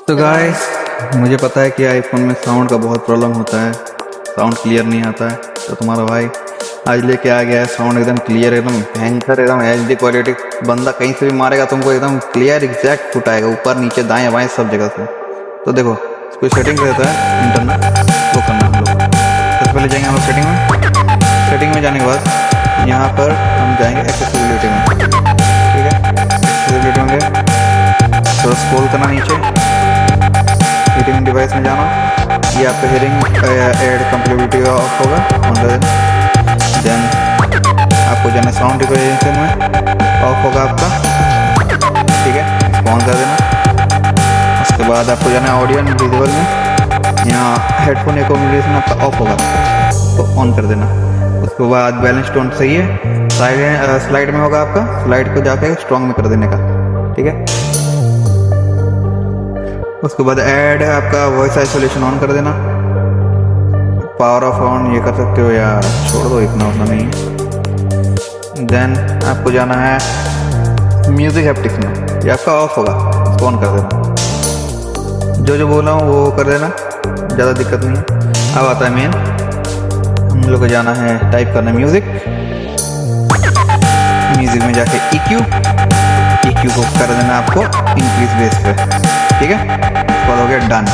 तो गाइस, मुझे पता है कि आईफोन में साउंड का बहुत प्रॉब्लम होता है, साउंड क्लियर नहीं आता है। तो तुम्हारा भाई आज लेके आ गया है साउंड एकदम क्लियर, एकदम भयंकर, एकदम एचडी क्वालिटी। बंदा कहीं से भी मारेगा तुमको एकदम क्लियर एग्जैक्ट फुट आएगा, ऊपर नीचे दाएं बाएं सब जगह से। तो देखो, इसको सेटिंग रहता है इंटरनल, वो करना हम लोग। सबसे पहले जाएंगे हम लोग सेटिंग में। सेटिंग में जाने के बाद यहाँ पर हम जाएंगे एक्सेसिबिलिटी में। ठीक है, एक्सेसिबिलिटी में गए, थोड़ा स्क्रॉल करना नीचे, हीटिंग डिवाइस में जाना। ये आपका हीटिंग एड कंपेटिबिलिटी ऑफ होगा, ऑन कर देना। देन आपको जाना साउंड इक्वेशन में, ऑफ होगा आपका। ठीक है, ऑन कर देना। उसके बाद आपको जाना है ऑडियो एंड विजुअल में, यहाँ हेडफोन एकोमोडेशन आपका ऑफ होगा, तो ऑन कर देना। उसके बाद बैलेंस टोन सही है, स्लाइड में होगा आपका, स्लाइड को जाके स्ट्रॉन्ग में कर देने का। ठीक है, उसके बाद ऐड आपका वॉइस आइसोलेशन ऑन कर देना। पावर ऑफ ऑन ये कर सकते हो या छोड़ दो, इतना उतना नहीं है। देन आपको जाना है म्यूजिक हैप्टिक्स में, ये आपका ऑफ होगा, इसको ऑन कर देना। जो बोल रहा हूँ वो कर देना, ज़्यादा दिक्कत नहीं है। अब आता है मेन, हम लोग को जाना है टाइप करना म्यूजिक। म्यूजिक में जाके EQ को कर देना आपको इंक्रीज बेस पे। ठीक है, उसके हो गया डन,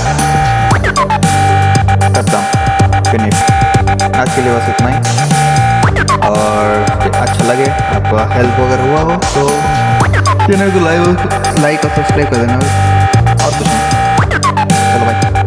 खत्म, फिनिश। आज के लिए बस इतना ही। और अच्छा लगे, आपका हेल्प अगर हुआ हो तो चैनल को लाइक और सब्सक्राइब कर देना। और कुछ नहीं, चलो भाई।